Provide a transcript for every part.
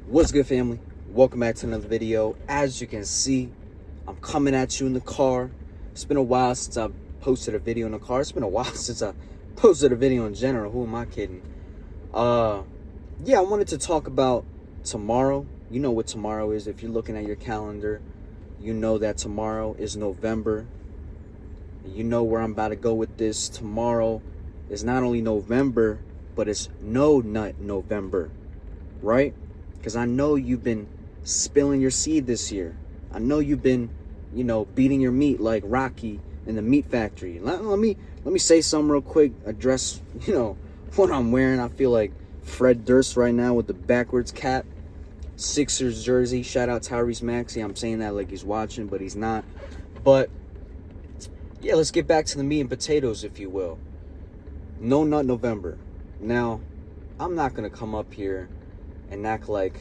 What's good, family? Welcome back to another video. As you can see, I'm coming at you in the car. It's been a while since I posted a video in the car. It's been a while since I posted a video in general. Who am I kidding? Yeah, I wanted to talk about tomorrow. You know what tomorrow is. If you're looking at your calendar, you know that tomorrow is November. You know where I'm about to go with this. Tomorrow is not only November, but it's No Nut November, right? Because I know you've been spilling your seed this year. I know you've been, beating your meat like Rocky in the meat factory. Let me say something real quick. Address, what I'm wearing. I feel like Fred Durst right now with the backwards cap. Sixers jersey. Shout out Tyrese Maxey. I'm saying that like he's watching, but he's not. But yeah, let's get back to the meat and potatoes, if you will. No Nut November. Now, I'm not gonna come up here and act like,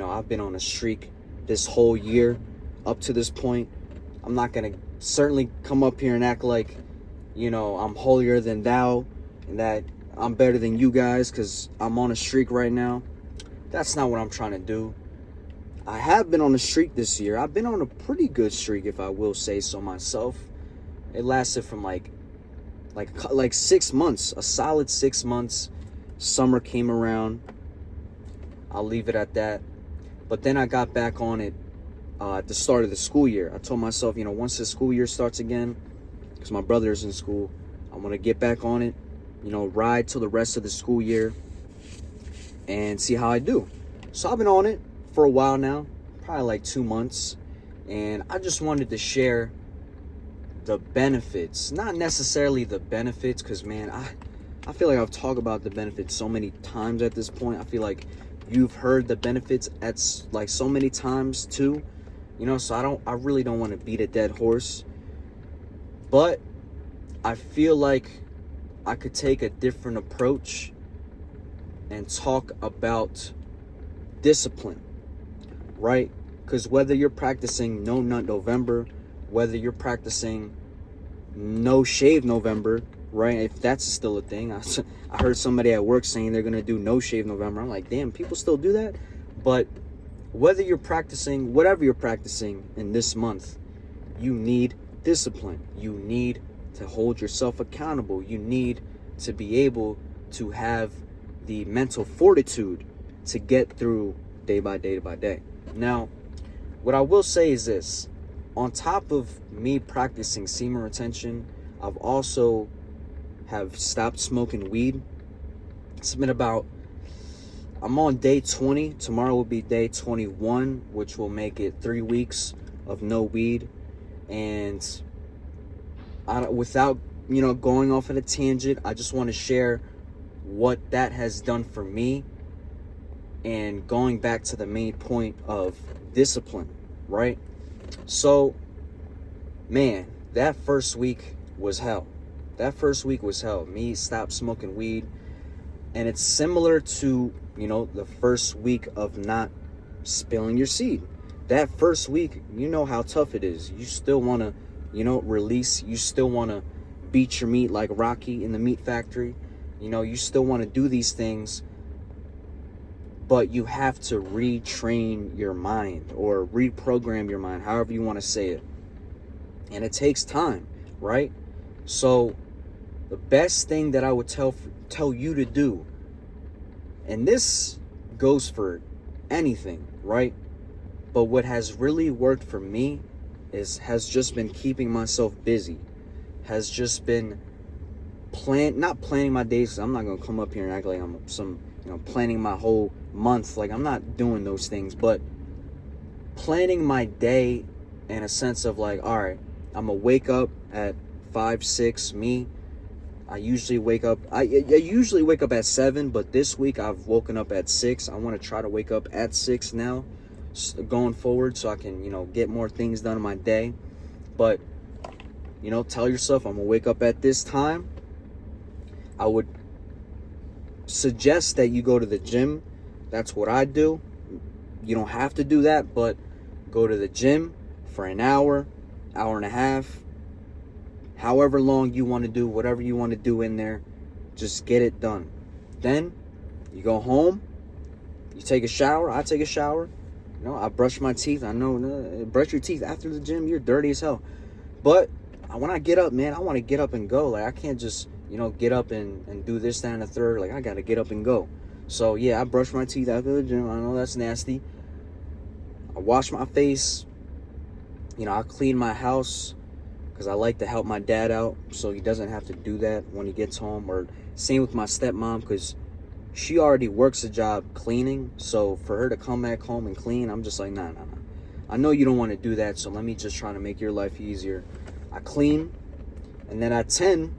I've been on a streak this whole year up to this point. I'm not going to certainly come up here and act like, I'm holier than thou and that I'm better than you guys because I'm on a streak right now. That's not what I'm trying to do. I have been on a streak this year. I've been on a pretty good streak, if I will say so myself. It lasted from like 6 months, a solid 6 months. Summer came around. I'll leave it at that. But then I got back on it at the start of the school year. I told myself, once the school year starts again, because my brother's in school, I want to get back on it, ride till the rest of the school year and see how I do. So I've been on it for a while now, probably like 2 months. And I just wanted to share the benefits. Not necessarily the benefits, because, man, I feel like I've talked about the benefits so many times at this point. I feel like you've heard the benefits at like so many times too, so I really don't want to beat a dead horse, but I feel like I could take a different approach and talk about discipline, right? Because whether you're practicing No Nut November, whether you're practicing No Shave November, right? If that's still a thing. I heard somebody at work saying they're going to do No Shave November. I'm like, damn, people still do that? But whether you're practicing, whatever you're practicing in this month, you need discipline. You need to hold yourself accountable. You need to be able to have the mental fortitude to get through day by day by day. Now, what I will say is this. On top of me practicing semen retention, I've also have stopped smoking weed. It's been I'm on day 20. Tomorrow will be day 21, which will make it 3 weeks of no weed. And without, going off on a tangent, I just want to share what that has done for me. And going back to the main point of discipline, right? So, man, that first week was hell. Me stopped smoking weed. And it's similar to, the first week of not spilling your seed. That first week, you know how tough it is. You still want to, release. You still want to beat your meat like Rocky in the meat factory. You still want to do these things. But you have to retrain your mind or reprogram your mind, however you want to say it. And it takes time, right? So the best thing that I would tell you to do, and this goes for anything, right? But what has really worked for me has just been keeping myself busy, has just been not planning my days. 'Cause I'm not gonna come up here and act like I'm planning my whole month. Like, I'm not doing those things, but planning my day in a sense of like, all right, I'm gonna wake up at 5, 6. I usually wake up at 7, but this week I've woken up at 6. I want to try to wake up at 6 now, going forward, so I can, get more things done in my day. But, tell yourself, I'm going to wake up at this time. I would suggest that you go to the gym. That's what I do. You don't have to do that, but go to the gym for an hour and a half. However long you want to do, whatever you want to do in there, just get it done. Then you go home, You take a shower, I take a shower. You know, I brush my teeth. I know, brush your teeth after the gym, you're dirty as hell. But when I get up, man, I want to get up and go. Like, I can't just, get up and do this, that, and the third. Like, I got to get up and go. So, yeah, I brush my teeth after the gym. I know that's nasty. I wash my face. I clean my house because I like to help my dad out so he doesn't have to do that when he gets home. Or same with my stepmom, because she already works a job cleaning. So for her to come back home and clean, I'm just like, nah. I know you don't want to do that, so let me just try to make your life easier. I clean, and then at 10,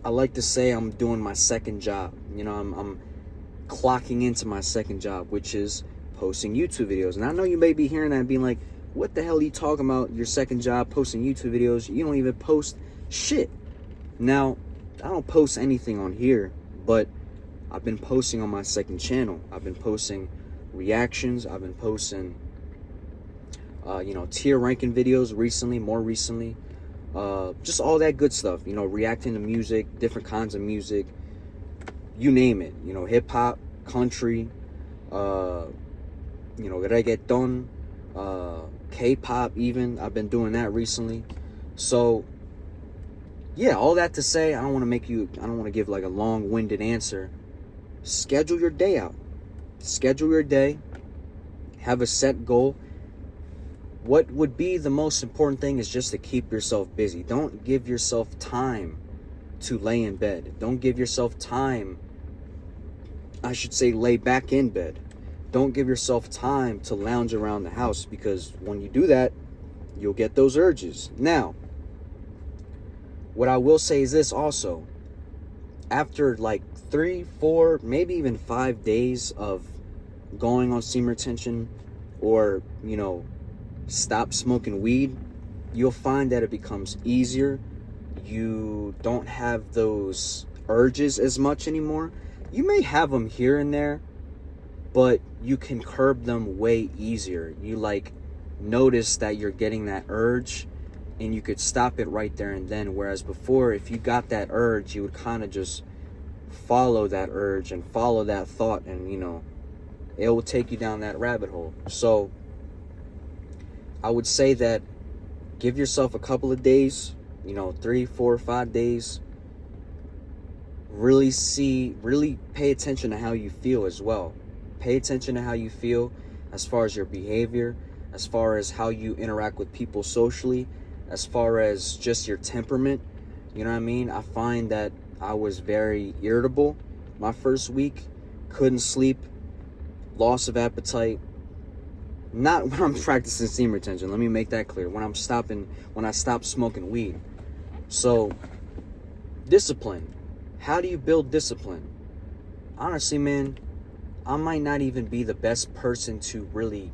I like to say I'm doing my second job. I'm clocking into my second job, which is posting YouTube videos. And I know you may be hearing that and being like, what the hell are you talking about, your second job, posting YouTube videos? You don't even post shit. Now, I don't post anything on here, but I've been posting on my second channel. I've been posting reactions. I've been posting, tier ranking videos more recently. Just all that good stuff, reacting to music, different kinds of music, you name it, hip hop, country, reggaeton, K-pop even. I've been doing that recently. So yeah, all that to say, I don't want to give like a long-winded answer. Schedule your day out. Schedule your day. Have a set goal. What would be the most important thing is just to keep yourself busy. Don't give yourself time to lay in bed. Don't give yourself time, I should say, lay back in bed. Don't give yourself time to lounge around the house, because when you do that, you'll get those urges. Now, what I will say is this also. After like 3, 4, maybe even 5 days of going on semen retention or, stop smoking weed, you'll find that it becomes easier. You don't have those urges as much anymore. You may have them here and there, but you can curb them way easier. You notice that you're getting that urge and you could stop it right there and then. Whereas before, if you got that urge, you would kind of just follow that urge and follow that thought, and it will take you down that rabbit hole. So I would say that give yourself a couple of days, 3, 4, 5 days. Really pay attention to how you feel as well. Pay attention to how you feel as far as your behavior, as far as how you interact with people socially, as far as just your temperament. You know what I mean? I find that I was very irritable my first week, couldn't sleep, loss of appetite. Not when I'm practicing semen retention. Let me make that clear. When I stopped smoking weed. So, discipline. How do you build discipline? Honestly, man, I might not even be the best person to really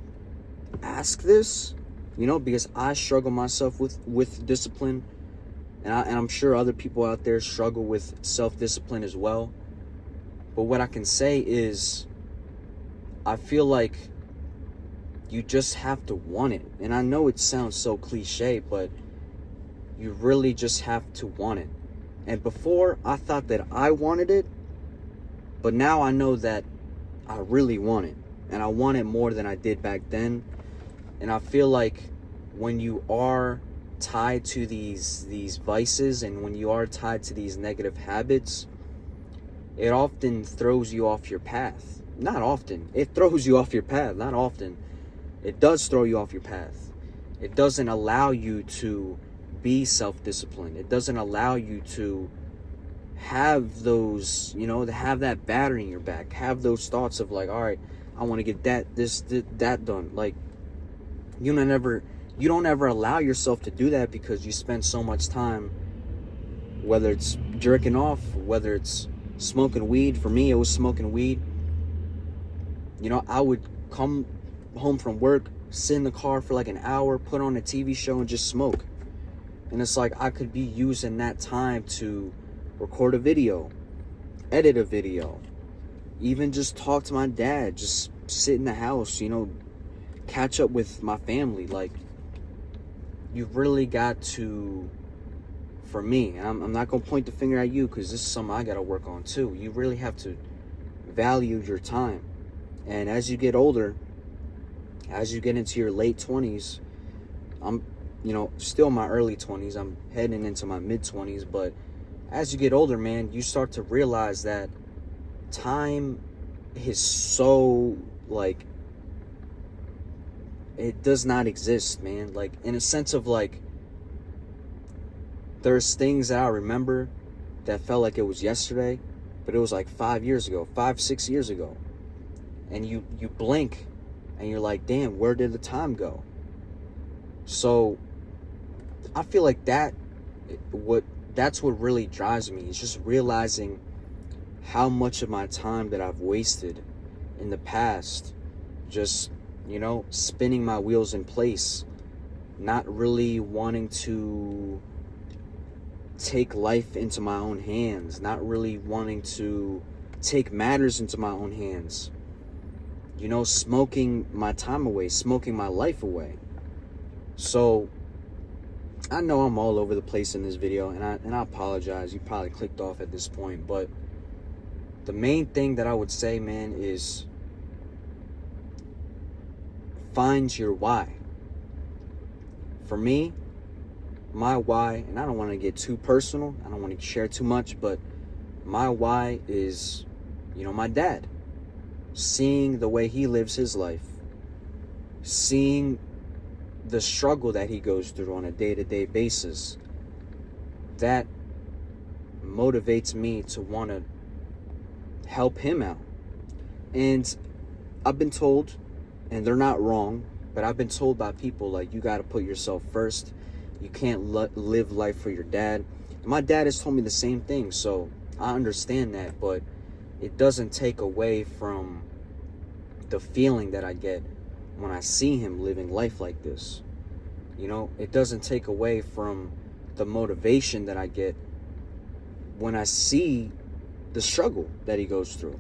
ask this, because I struggle myself with discipline, and I'm sure other people out there struggle with self-discipline as well. But what I can say is, I feel like you just have to want it. And I know it sounds so cliche, but you really just have to want it. And before, I thought that I wanted it, but now I know that I really want it. And I want it more than I did back then. And I feel like when you are tied to these vices, and when you are tied to these negative habits, it often throws you off your path. Not often. It throws you off your path. Not often. It does throw you off your path. It doesn't allow you to be self-disciplined. It doesn't allow you to have those, to have that battery in your back. Have those thoughts of like, all right, I want to get that done. Like, you don't ever allow yourself to do that, because you spend so much time, whether it's jerking off, whether it's smoking weed. For me, it was smoking weed. I would come home from work, sit in the car for like an hour, put on a TV show, and just smoke. And it's like I could be using that time to record a video, edit a video, even just talk to my dad, just sit in the house, catch up with my family. Like, you've really got to, for me, and I'm not going to point the finger at you, because this is something I got to work on too. You really have to value your time. And as you get older, as you get into your late 20s, I'm, still in my early 20s. I'm heading into my mid 20s, but as you get older, man, you start to realize that time is so, like, it does not exist, man. Like, in a sense of, like, there's things that I remember that felt like it was yesterday, but it was like 5 years ago, 6 years ago. And you blink and you're like, damn, where did the time go? So I feel like that's what really drives me. It's just realizing how much of my time that I've wasted in the past, just, spinning my wheels in place, not really wanting to take life into my own hands, not really wanting to take matters into my own hands, smoking my time away, smoking my life away. So I know I'm all over the place in this video, and I apologize. You probably clicked off at this point, but the main thing that I would say, man, is find your why. For me, my why, and I don't want to get too personal, I don't want to share too much, but my why is, my dad. Seeing the way he lives his life, seeing the struggle that he goes through on a day-to-day basis, that motivates me to want to help him out. And I've been told, and they're not wrong, but I've been told by people, like, you got to put yourself first. You can't live life for your dad. And my dad has told me the same thing, so I understand that, but it doesn't take away from the feeling that I get when I see him living life like this. It doesn't take away from the motivation that I get when I see the struggle that he goes through.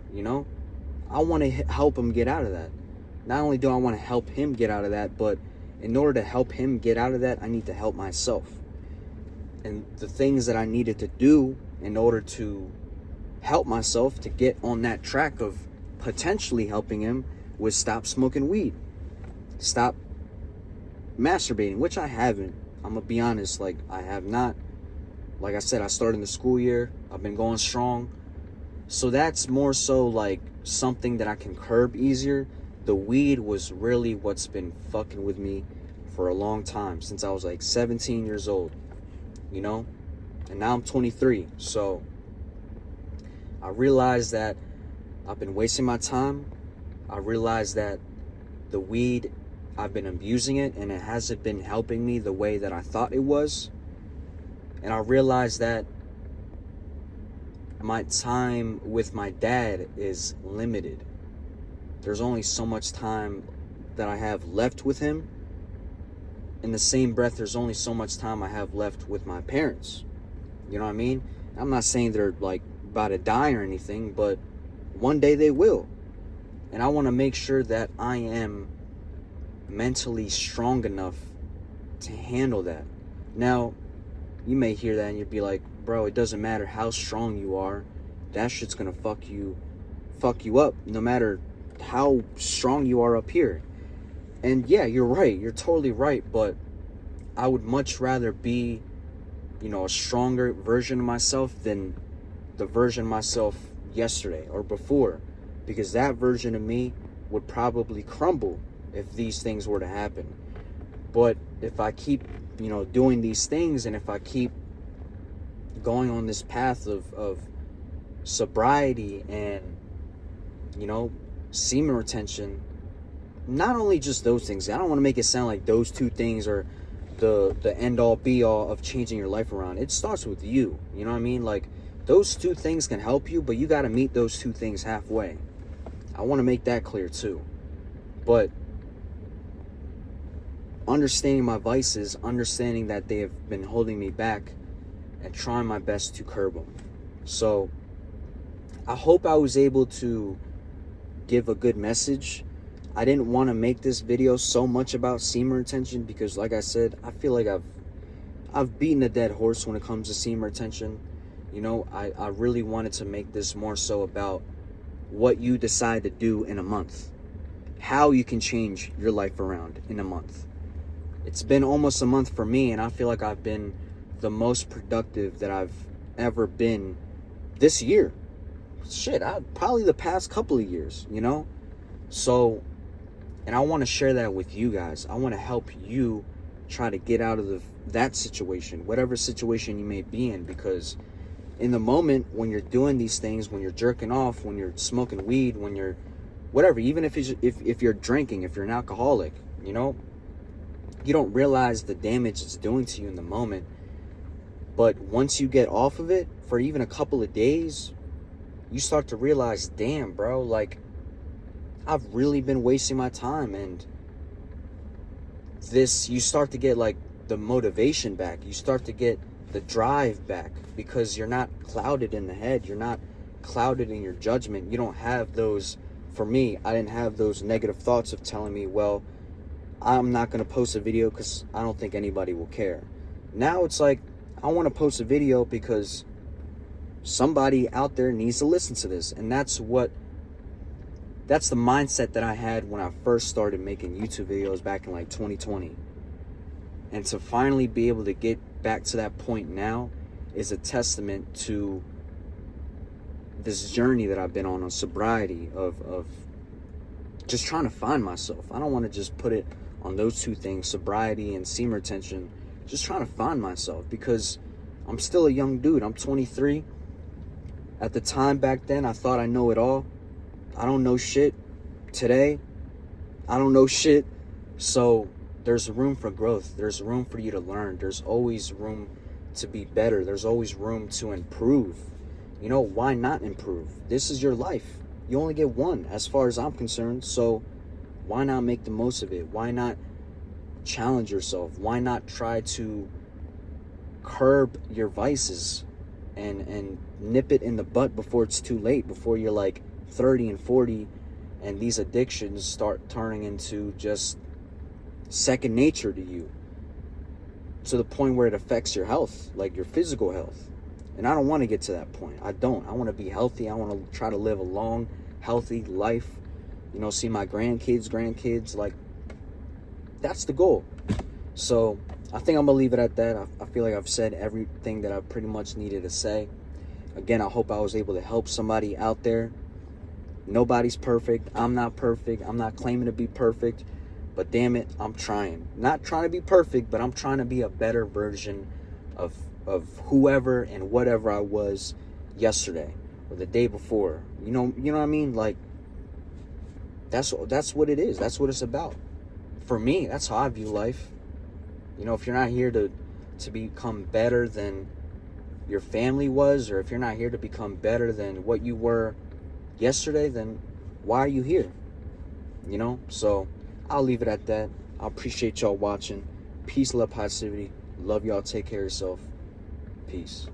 I want to help him get out of that. Not only do I want to help him get out of that, but in order to help him get out of that, I need to help myself. And the things that I needed to do in order to help myself to get on that track of potentially helping him was stop smoking weed, stop masturbating, which I haven't. I'm gonna be honest, like, I have not. Like I said, I started in the school year. I've been going strong. So that's more so like something that I can curb easier. The weed was really what's been fucking with me for a long time, since I was like 17 years old, and now I'm 23. So I realized that I've been wasting my time. I realized that the weed, I've been abusing it, and it hasn't been helping me the way that I thought it was. And I realized that my time with my dad is limited. There's only so much time that I have left with him. In the same breath, there's only so much time I have left with my parents. You know what I mean? I'm not saying they're like about to die or anything, but one day they will. And I want to make sure that I am mentally strong enough to handle that. Now, you may hear that and you'd be like, bro, it doesn't matter how strong you are. That shit's gonna fuck you up, no matter how strong you are up here. And yeah, you're right. You're totally right. But I would much rather be, a stronger version of myself than the version of myself yesterday or before. Because that version of me would probably crumble if these things were to happen. But if I keep, doing these things, and if I keep going on this path of sobriety and, semen retention, not only just those things. I don't want to make it sound like those two things are the end all be all of changing your life around. It starts with you. You know what I mean? Like, those two things can help you, but you got to meet those two things halfway. I want to make that clear too. But understanding my vices, understanding that they have been holding me back, and trying my best to curb them. So I hope I was able to give a good message. I didn't want to make this video so much about semen retention because, like I said, I feel like I've beaten a dead horse when it comes to semen retention. I really wanted to make this more so about what you decide to do in a month. how you can change your life around in a month. It's been almost a month for me, and I feel like I've been the most productive that I've ever been this year. Shit, probably the past couple of years, you know? So, and I want to share that with you guys. I want to help you try to get out of that situation, whatever situation you may be in, because in the moment when you're doing these things, when you're jerking off, when you're smoking weed, when you're whatever, even if you're drinking, if you're an alcoholic, you know, you don't realize the damage it's doing to you in the moment. But once you get off of it for even a couple of days, you start to realize, damn, bro, like, I've really been wasting my time. And you start to get like the motivation back. You start to get the drive back, because you're not clouded in the head. You're not clouded in your judgment. You don't have those, for me, I didn't have those negative thoughts of telling me, well, I'm not going to post a video because I don't think anybody will care. Now it's like, I want to post a video because somebody out there needs to listen to this. And that's the mindset that I had when I first started making YouTube videos back in like 2020. And to finally be able to get back to that point now is a testament to this journey that I've been on sobriety, of just trying to find myself. I don't want to just put it on those two things, sobriety and semen retention. Just trying to find myself, because I'm still a young dude. I'm 23. At the time back then, I thought I know it all. I don't know shit. Today, I don't know shit. So there's room for growth. There's room for you to learn. There's always room to be better. There's always room to improve. You know, why not improve? This is your life. You only get one, as far as I'm concerned. So why not make the most of it? Why not challenge yourself? Why not try to curb your vices and nip it in the butt before it's too late, before you're like 30 and 40 and these addictions start turning into just second nature to you, to the point where it affects your health, like your physical health. And I don't want to get to that point. I want to be healthy. I want to try to live a long, healthy life. You know, see my grandkids, like, that's the goal. So I think I'm gonna leave it at that. I feel like I've said everything that I pretty much needed to say. Again, I hope I was able to help somebody out there. Nobody's perfect. I'm not perfect. I'm not claiming to be perfect, but damn it, I'm trying. Not trying to be perfect, but I'm trying to be a better version of whoever and whatever I was yesterday or the day before. You know what I mean? Like, that's what it is. That's what it's about. For me, that's how I view life. You know, if you're not here to become better than your family was, or if you're not here to become better than what you were yesterday, then why are you here? You know? So I'll leave it at that. I appreciate y'all watching. Peace, love, positivity. Love y'all. Take care of yourself. Peace.